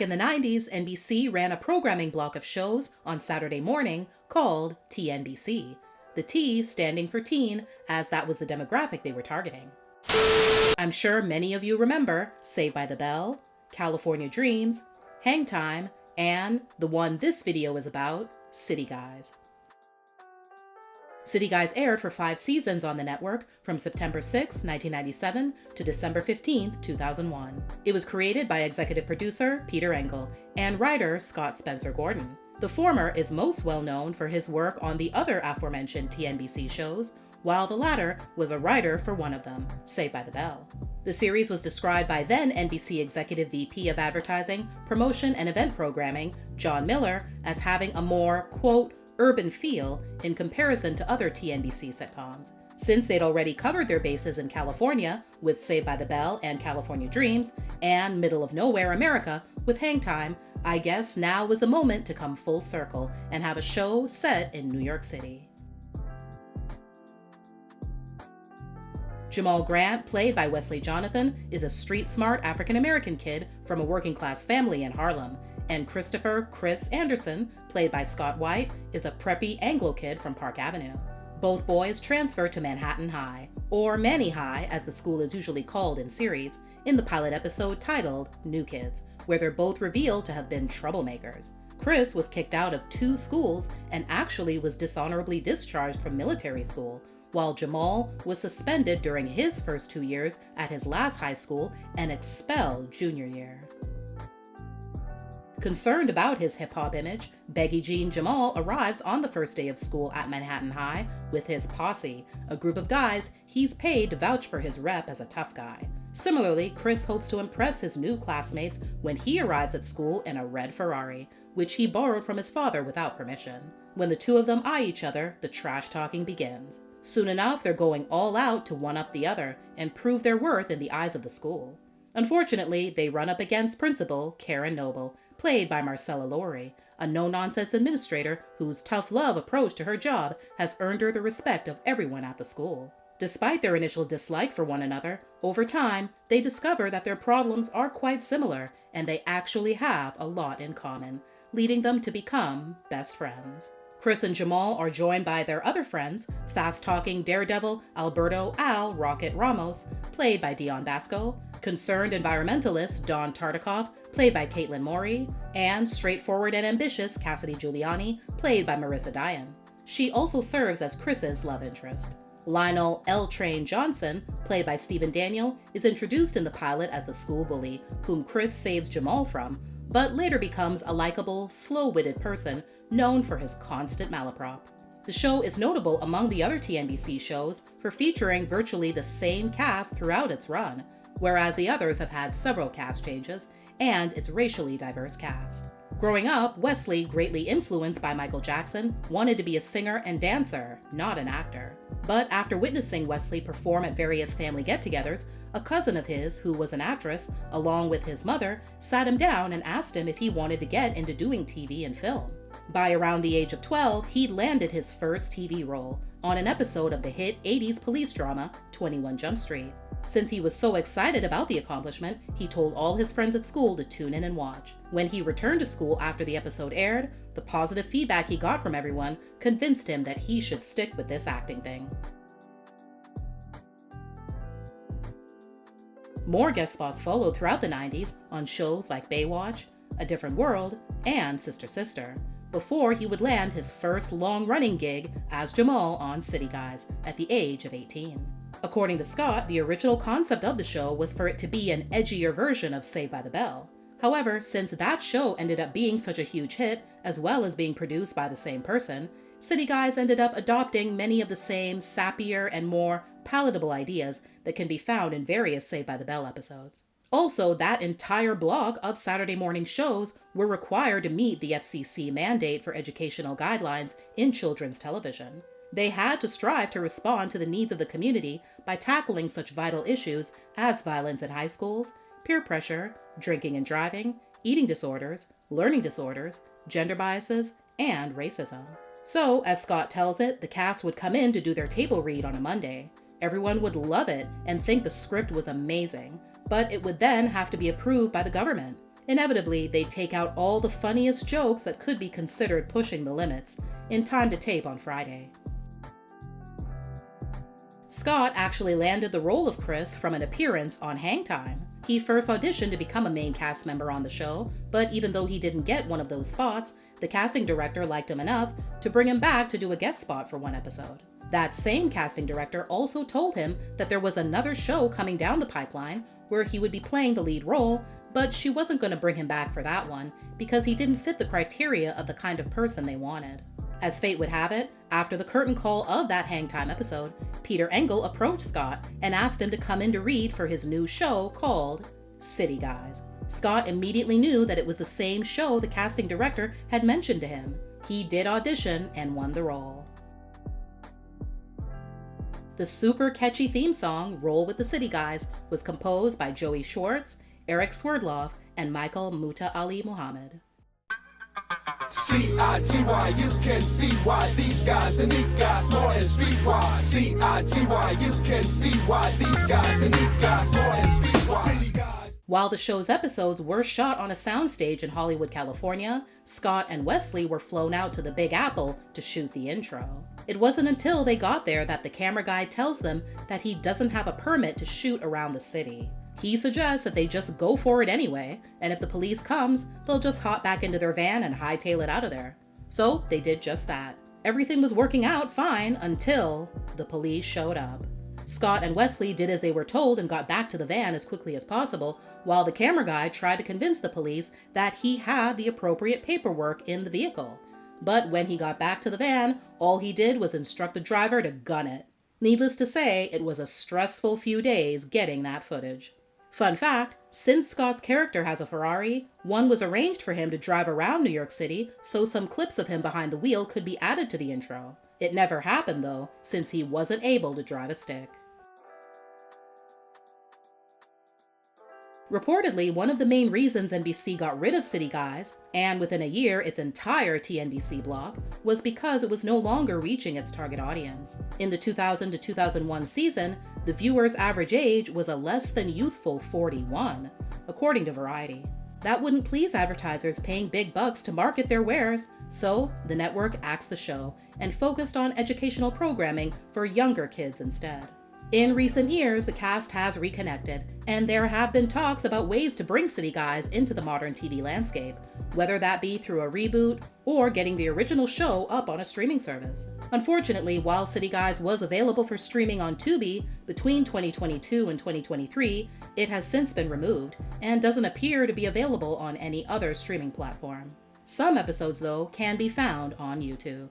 in the 90s, NBC ran a programming block of shows on Saturday morning called TNBc. The T standing for teen, as that was the demographic they were targeting. I'm sure many of you remember Saved by the Bell, California Dreams, Hang Time, and the one this video is about, City Guys. City Guys aired for 5 seasons on the network from September 6, 1997 to December 15, 2001. It was created by executive producer Peter Engel and writer Scott Spencer Gordon. The former is most well known for his work on the other aforementioned TNBC shows, while the latter was a writer for one of them, Saved by the Bell. The series was described by then NBC Executive VP of Advertising, Promotion and Event Programming, John Miller, as having a more, quote, urban feel in comparison to other TNBC sitcoms. Since they'd already covered their bases in California with Saved by the Bell and California Dreams, and middle of nowhere America with Hang Time, I guess now was the moment to come full circle and have a show set in New York City. Jamal Grant, played by Wesley Jonathan, is a street-smart African-American kid from a working-class family in Harlem, and Christopher "Chris" Anderson, played by Scott White, is a preppy Anglo kid from Park Avenue. Both boys transfer to Manhattan High, or Manny High as the school is usually called in series, in the pilot episode titled New Kids, where they're both revealed to have been troublemakers. Chris was kicked out of 2 schools and actually was dishonorably discharged from military school, while Jamal was suspended during his first 2 years at his last high school and expelled junior year. Concerned about his hip-hop image, Beggy Jean Jamal arrives on the first day of school at Manhattan High with his posse, a group of guys he's paid to vouch for his rep as a tough guy. Similarly, Chris hopes to impress his new classmates when he arrives at school in a red Ferrari, which he borrowed from his father without permission. When the two of them eye each other, the trash talking begins. Soon enough, they're going all out to one-up the other and prove their worth in the eyes of the school. Unfortunately, they run up against Principal Karen Noble, played by Marcella Laurie, a no-nonsense administrator whose tough-love approach to her job has earned her the respect of everyone at the school. Despite their initial dislike for one another, over time, they discover that their problems are quite similar, and they actually have a lot in common, leading them to become best friends. Chris and Jamal are joined by their other friends, fast-talking daredevil Alberto Al Rocket Ramos, played by Dion Basco, concerned environmentalist Don Tartikoff, played by Caitlin Morey, and straightforward and ambitious Cassidy Giuliani, played by Marissa Diane. She also serves as Chris's love interest. Lionel L. Train Johnson, played by Stephen Daniel, is introduced in the pilot as the school bully, whom Chris saves Jamal from, but later becomes a likable, slow-witted person known for his constant malaprop. The show is notable among the other TNBC shows for featuring virtually the same cast throughout its run, whereas the others have had several cast changes, and its racially diverse cast. Growing up, Wesley, greatly influenced by Michael Jackson, wanted to be a singer and dancer, not an actor. But after witnessing Wesley perform at various family get-togethers, a cousin of his, who was an actress, along with his mother, sat him down and asked him if he wanted to get into doing TV and film. By around the age of 12, he landed his first TV role on an episode of the hit 80s police drama 21 Jump Street. Since he was so excited about the accomplishment, he told all his friends at school to tune in and watch. When he returned to school after the episode aired, the positive feedback he got from everyone convinced him that he should stick with this acting thing. More guest spots followed throughout the 90s on shows like Baywatch, A Different World, and Sister Sister, before he would land his first long-running gig as Jamal on City Guys at the age of 18. According to Scott, the original concept of the show was for it to be an edgier version of Saved by the Bell. However, since that show ended up being such a huge hit, as well as being produced by the same person, City Guys ended up adopting many of the same sappier and more palatable ideas that can be found in various Saved by the Bell episodes. Also, that entire block of Saturday morning shows were required to meet the FCC mandate for educational guidelines in children's television. They had to strive to respond to the needs of the community by tackling such vital issues as violence in high schools, peer pressure, drinking and driving, eating disorders, learning disorders, gender biases, and racism. So, as Scott tells it, the cast would come in to do their table read on a Monday. Everyone would love it and think the script was amazing, but it would then have to be approved by the government. Inevitably, they'd take out all the funniest jokes that could be considered pushing the limits, in time to tape on Friday. Scott actually landed the role of Chris from an appearance on Hang Time. He first auditioned to become a main cast member on the show, but even though he didn't get one of those spots, the casting director liked him enough to bring him back to do a guest spot for one episode. That same casting director also told him that there was another show coming down the pipeline where he would be playing the lead role, but she wasn't going to bring him back for that one because he didn't fit the criteria of the kind of person they wanted. As fate would have it, after the curtain call of that Hang Time episode, Peter Engel approached Scott and asked him to come in to read for his new show called City Guys. Scott immediately knew that it was the same show the casting director had mentioned to him. He did audition and won the role. The super catchy theme song, Roll with the City Guys, was composed by Joey Schwartz, Eric Swerdloff, and Michael Muta Ali Muhammad. C-I-T-Y, you can see why these guys, the neat guys, more and streetwise. C-I-T-Y, you can see why these guys, the neat guys, more and streetwise. While the show's episodes were shot on a soundstage in Hollywood, California, Scott and Wesley were flown out to the Big Apple to shoot the intro. It wasn't until they got there that the camera guy tells them that he doesn't have a permit to shoot around the city. He suggests that they just go for it anyway, and if the police comes, they'll just hop back into their van and hightail it out of there. So they did just that. Everything was working out fine until the police showed up. Scott and Wesley did as they were told and got back to the van as quickly as possible, while the camera guy tried to convince the police that he had the appropriate paperwork in the vehicle. But when he got back to the van, all he did was instruct the driver to gun it. Needless to say, it was a stressful few days getting that footage. Fun fact, since Scott's character has a Ferrari, one was arranged for him to drive around New York City so some clips of him behind the wheel could be added to the intro. It never happened though, since he wasn't able to drive a stick. Reportedly, one of the main reasons NBC got rid of City Guys, and within a year its entire TNBc block, was because it was no longer reaching its target audience. In the 2000 to 2001 season, the viewers' average age was a less than youthful 41, according to Variety. That wouldn't please advertisers paying big bucks to market their wares, so the network axed the show and focused on educational programming for younger kids instead. In recent years, the cast has reconnected, and there have been talks about ways to bring City Guys into the modern TV landscape, whether that be through a reboot or getting the original show up on a streaming service. Unfortunately, while City Guys was available for streaming on Tubi between 2022 and 2023, it has since been removed and doesn't appear to be available on any other streaming platform. Some episodes, though, can be found on YouTube.